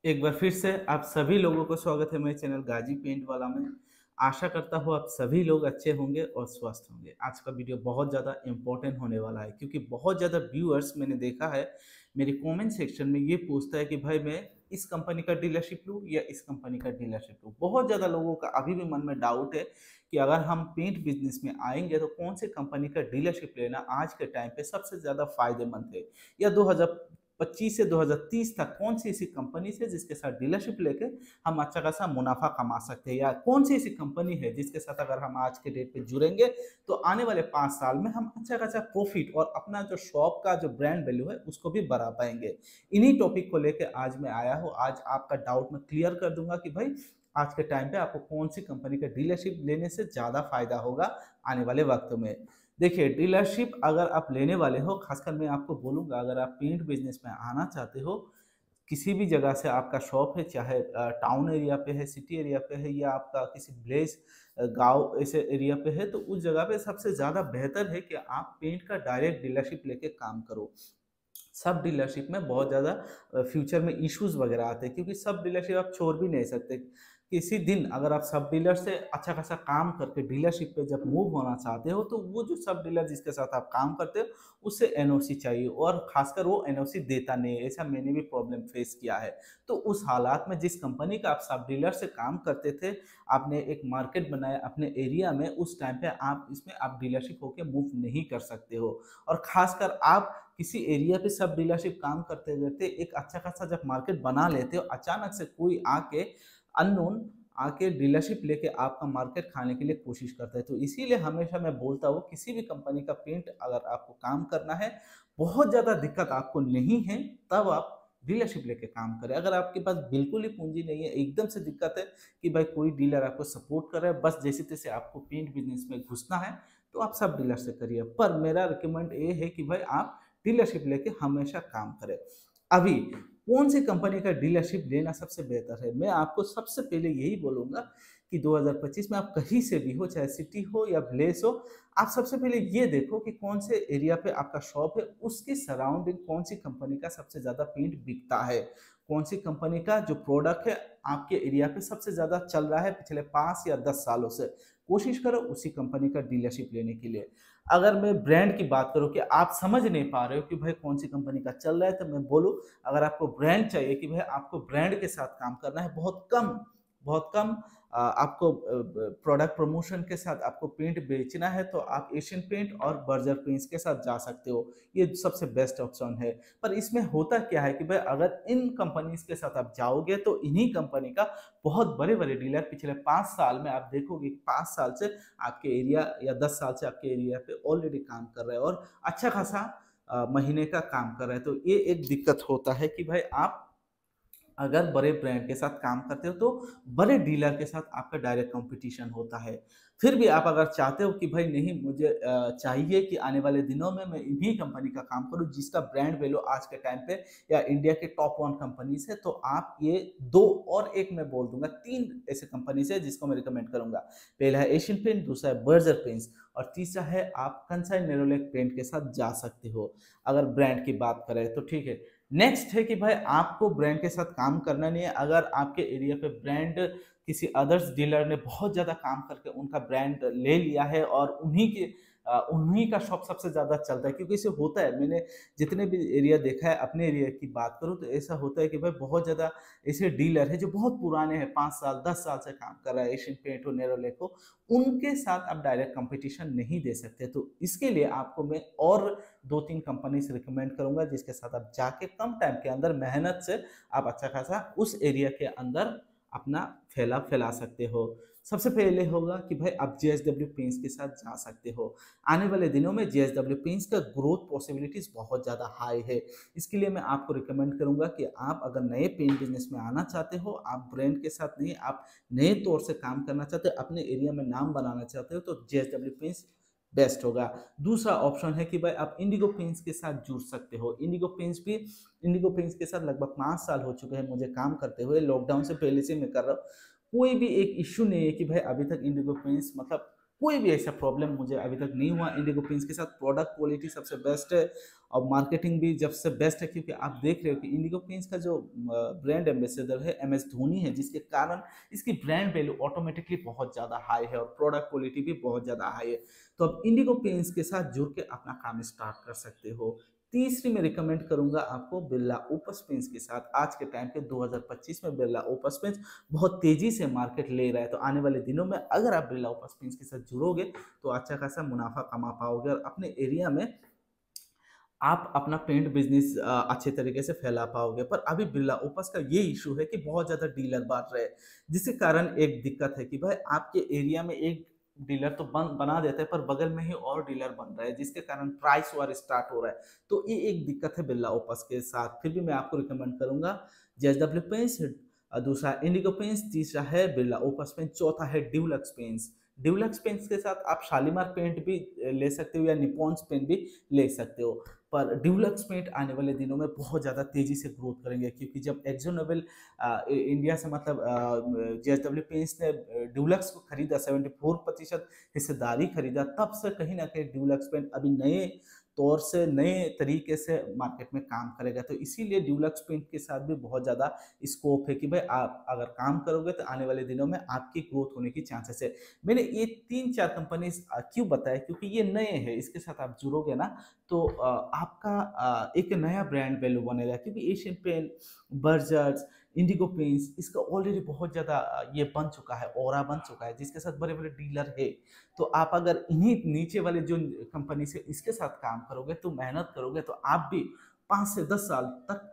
एक बार फिर से आप सभी लोगों को स्वागत है मेरे चैनल गाजी पेंट वाला में। आशा करता हूँ आप सभी लोग अच्छे होंगे और स्वस्थ होंगे। आज का वीडियो बहुत ज़्यादा इम्पोर्टेंट होने वाला है क्योंकि बहुत ज़्यादा व्यूअर्स मैंने देखा है मेरे कमेंट सेक्शन में ये पूछता है कि भाई मैं इस कंपनी का डीलरशिप लूँ या इस कंपनी का डीलरशिप लूँ। बहुत ज़्यादा लोगों का अभी भी मन में डाउट है कि अगर हम पेंट बिजनेस में आएंगे तो कौन से कंपनी का डीलरशिप लेना आज के टाइम पे सबसे ज़्यादा फायदेमंद है, या 2025 से 2030 तक कौन सी ऐसी कंपनी है जिसके साथ डीलरशिप लेके हम अच्छा खासा मुनाफा कमा सकते हैं, या कौन सी ऐसी कंपनी है जिसके साथ अगर हम आज के डेट पे जुड़ेंगे तो आने वाले 5 साल में हम अच्छा खासा प्रॉफिट और अपना जो शॉप का जो ब्रांड वैल्यू है उसको भी बढ़ा पाएंगे। इन्हीं टॉपिक को लेके आज मैं आया हूँ। आज आपका डाउट मैं क्लियर कर दूंगा कि भाई आज के टाइम पे आपको कौन सी कंपनी का डीलरशिप लेने से ज़्यादा फायदा होगा आने वाले वक्त में। देखिए, डीलरशिप अगर आप लेने वाले हो, खासकर मैं आपको बोलूँगा अगर आप पेंट बिज़नेस में आना चाहते हो, किसी भी जगह से आपका शॉप है, चाहे टाउन एरिया पे है, सिटी एरिया पे है, या आपका किसी विलेज गाँव ऐसे एरिया पे है, तो उस जगह पे सबसे ज़्यादा बेहतर है कि आप पेंट का डायरेक्ट डीलरशिप लेके काम करो। सब डीलरशिप में बहुत ज़्यादा फ्यूचर में इश्यूज़ वगैरह आते हैं क्योंकि सब डीलरशिप आप छोड़ भी नहीं सकते। किसी दिन अगर आप सब डीलर से अच्छा खासा काम करके डीलरशिप पे जब मूव होना चाहते हो तो वो जो सब डीलर जिसके साथ आप काम करते हो उससे एनओसी चाहिए, और खासकर वो एनओसी देता नहीं है। ऐसा मैंने भी प्रॉब्लम फेस किया है। तो उस हालात में जिस कंपनी का आप सब डीलर से काम करते थे, आपने एक मार्केट बनाया अपने एरिया में, उस टाइम पे आप इसमें आप डीलरशिप होके मूव नहीं कर सकते हो। और खासकर आप किसी एरिया पे सब डीलरशिप काम करते करते एक अच्छा खासा जब मार्केट बना लेते हो, अचानक से कोई आके अननोन आके डीलरशिप लेके आपका मार्केट खाने के लिए कोशिश करता है। तो इसीलिए हमेशा मैं बोलता हूँ किसी भी कंपनी का पेंट अगर आपको काम करना है, बहुत ज़्यादा दिक्कत आपको नहीं है, तब आप डीलरशिप लेके काम करें। अगर आपके पास बिल्कुल ही पूंजी नहीं है, एकदम से दिक्कत है कि भाई कोई डीलर आपको सपोर्ट कर रहा है, बस जैसे तैसे आपको पेंट बिजनेस में घुसना है, तो आप सब डीलर से करिए। पर मेरा रिकमेंड ये है कि भाई आप डीलरशिप लेके हमेशा काम करें। अभी कौन सी कंपनी का डीलरशिप लेना सबसे बेहतर है, मैं आपको सबसे पहले यही बोलूंगा कि 2025 में आप कहीं से भी हो, चाहे सिटी हो या विलेज हो, आप सबसे पहले ये देखो कि कौन से एरिया पे आपका शॉप है, उसकी सराउंडिंग कौन सी कंपनी का सबसे ज्यादा पेंट बिकता है, कौन सी कंपनी का जो प्रोडक्ट है आपके एरिया पे सबसे ज्यादा चल रहा है पिछले 5 या 10 सालों से। कोशिश करो उसी कंपनी का डीलरशिप लेने के लिए। अगर मैं ब्रांड की बात करूं कि आप समझ नहीं पा रहे हो कि भाई कौन सी कंपनी का चल रहा है, तो मैं बोलूं अगर आपको ब्रांड चाहिए कि भाई आपको ब्रांड के साथ काम करना है, बहुत कम आपको प्रोडक्ट प्रमोशन के साथ आपको पेंट बेचना है, तो आप एशियन पेंट और बर्जर पेंट्स के साथ जा सकते हो। ये सबसे बेस्ट ऑप्शन है। पर इसमें होता क्या है कि भाई अगर इन कंपनीज के साथ आप जाओगे तो इन्हीं कंपनी का बहुत बड़े बड़े डीलर पिछले 5 साल में आप देखोगे 5 साल से आपके एरिया या 10 साल से आपके एरिया पे ऑलरेडी काम कर रहे हैं और अच्छा खासा महीने का काम कर रहे हैं। तो ये एक दिक्कत होता है कि भाई आप अगर बड़े ब्रांड के साथ काम करते हो तो बड़े डीलर के साथ आपका डायरेक्ट कंपटीशन होता है। फिर भी आप अगर चाहते हो कि भाई नहीं, मुझे चाहिए कि आने वाले दिनों में मैं इन्हीं कंपनी का काम करूं जिसका ब्रांड वैल्यू आज के टाइम पे या इंडिया के टॉप 1 कंपनीज है, तो आप ये दो और एक मैं बोल दूंगा 3 ऐसे कंपनीज है जिसको मैं रिकमेंड करूंगा। पहला है एशियन पेंट, दूसरा है बर्जर पेंट्स, और तीसरा है आप कंसाई नेरोलैक पेंट के साथ जा सकते हो। अगर ब्रांड की बात करें तो ठीक है। नेक्स्ट है कि भाई आपको ब्रांड के साथ काम करना नहीं है। अगर आपके एरिया पे ब्रांड किसी अदर्स डीलर ने बहुत ज़्यादा काम करके उनका ब्रांड ले लिया है और उन्हीं का शॉप सबसे ज़्यादा चलता है, क्योंकि इसे होता है, मैंने जितने भी एरिया देखा है, अपने एरिया की बात करूँ तो ऐसा होता है कि भाई बहुत ज़्यादा ऐसे डीलर है जो बहुत पुराने हैं, 5 साल 10 साल से काम कर रहा है, एशियन पेंट हो, नेरोलैक हो, उनके साथ आप डायरेक्ट कंपटीशन नहीं दे सकते। तो इसके लिए आपको मैं और 2-3 कंपनी से रिकमेंड करूंगा जिसके साथ आप जाके कम टाइम के अंदर मेहनत से आप अच्छा खासा उस एरिया के अंदर अपना फैला सकते हो। सबसे पहले होगा कि भाई आप जेएसडब्ल्यू पेंट्स के साथ जा सकते हो। आने वाले दिनों में जेएसडब्ल्यू पेंट्स का ग्रोथ पॉसिबिलिटीज बहुत ज़्यादा हाई है। इसके लिए मैं आपको रिकमेंड करूंगा कि आप अगर नए पेंट बिजनेस में आना चाहते हो, आप ब्रांड के साथ नहीं, आप नए तौर से काम करना चाहते हो, अपने एरिया में नाम बनाना चाहते हो, तो जेएसडब्ल्यू पेंट्स बेस्ट होगा। दूसरा ऑप्शन है कि भाई आप इंडिगो पेंट्स के साथ जुड़ सकते हो। इंडिगो पेंट्स के साथ लगभग 5 साल हो चुके हैं मुझे काम करते हुए, लॉकडाउन से पहले से मैं कर रहा हूँ। कोई भी एक इश्यू नहीं है कि भाई अभी तक इंडिगो पेंट्स मतलब कोई भी ऐसा प्रॉब्लम मुझे अभी तक नहीं हुआ इंडिगो पेंट्स के साथ। प्रोडक्ट क्वालिटी सबसे बेस्ट है और मार्केटिंग भी जब से बेस्ट है, क्योंकि आप देख रहे हो कि इंडिगो पेंट्स का जो ब्रांड एम्बेसडर है MS धोनी है, जिसके कारण इसकी ब्रांड वैल्यू ऑटोमेटिकली बहुत ज़्यादा हाई है और प्रोडक्ट क्वालिटी भी बहुत ज़्यादा हाई है। तो आप इंडिगो पेंट्स के साथ जुड़ के अपना काम स्टार्ट कर सकते हो। तीसरी मैं रिकमेंड करूंगा आपको बिरला ओपस पेंट्स के साथ। आज के टाइम पे 2025 में बिरला ओपस पेंट्स बहुत तेजी से मार्केट ले रहा है, तो आने वाले दिनों में अगर आप बिरला ओपस पेंट्स के साथ जुड़ोगे तो अच्छा खासा मुनाफा कमा पाओगे और अपने एरिया में आप अपना पेंट बिजनेस अच्छे तरीके से फैला पाओगे। पर अभी बिरला ओपस का ये इशू है कि बहुत ज़्यादा डीलर बढ़ रहे हैं, जिसके कारण एक दिक्कत है कि भाई आपके एरिया में एक डीलर तो बना देते हैं पर बगल में ही और डीलर बन रहे हैं, जिसके कारण प्राइस वार स्टार्ट हो रहा है। तो ये एक दिक्कत है बिरला ओपस के साथ। फिर भी मैं आपको रिकमेंड करूंगा JSW पेंट्स, दूसरा इंडिगो पेंट्स, तीसरा है बिरला ओपस पेंट्स, चौथा है ड्यूलक्स पेंट्स। ड्यूलक्स पेंट्स के साथ आप शालीमार पेंट भी ले सकते हो या निपॉन्स पेंट भी ले सकते हो। पर ड्यूलक्स पेंट आने वाले दिनों में बहुत ज़्यादा तेज़ी से ग्रोथ करेंगे, क्योंकि जब एक्जो नोबेल इंडिया से मतलब JSW पेंट्स ने ड्यूलक्स को खरीदा, 74% हिस्सेदारी खरीदा, तब से कहीं ना कहीं ड्यूलक्स पेंट अभी नए तौर से नए तरीके से मार्केट में काम करेगा। तो इसीलिए ड्यूलक्स पेंट के साथ भी बहुत ज़्यादा स्कोप है कि भाई आप अगर काम करोगे तो आने वाले दिनों में आपकी ग्रोथ होने की चांसेस है। मैंने ये 3-4 कंपनी क्यों बताया, क्योंकि ये नए हैं, इसके साथ आप जुड़ोगे ना तो आपका एक नया ब्रांड वैल्यू बनेगा, क्योंकि Asian paint, Bergers, Indigo paints इसका ऑलरेडी बहुत ज़्यादा ये बन चुका है, ऑरा बन चुका है, जिसके साथ बड़े बड़े डीलर है। तो आप अगर इन्हीं नीचे वाले जो कंपनी से इसके साथ काम करोगे तो मेहनत करोगे तो आप भी 5 से 10 साल तक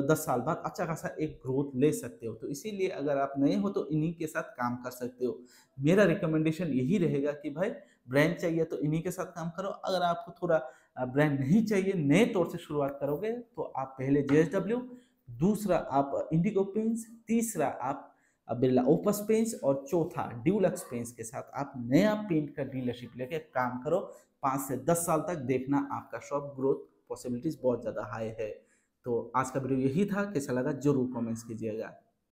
10 साल बाद अच्छा खासा एक ग्रोथ ले सकते हो। तो इसीलिए अगर आप नए हो तो इन्हीं के साथ काम कर सकते हो। मेरा रिकमेंडेशन यही रहेगा कि भाई ब्रांड चाहिए तो इन्हीं के साथ काम करो। अगर आपको थोड़ा ब्रांड नहीं चाहिए, नए तौर से शुरुआत करोगे तो आप पहले JSW, दूसरा आप इंडिगो पेंट्स, तीसरा आप बिरला ओपस पेंट्स और चौथा ड्यूलक्स पेंट्स के साथ आप नया पेंट का डीलरशिप लेके काम करो। 5 से 10 साल तक देखना आपका शॉप ग्रोथ पॉसिबिलिटीज बहुत ज़्यादा हाई है। तो आज का वीडियो यही था, कैसा लगा जरूर कमेंट्स कीजिएगा।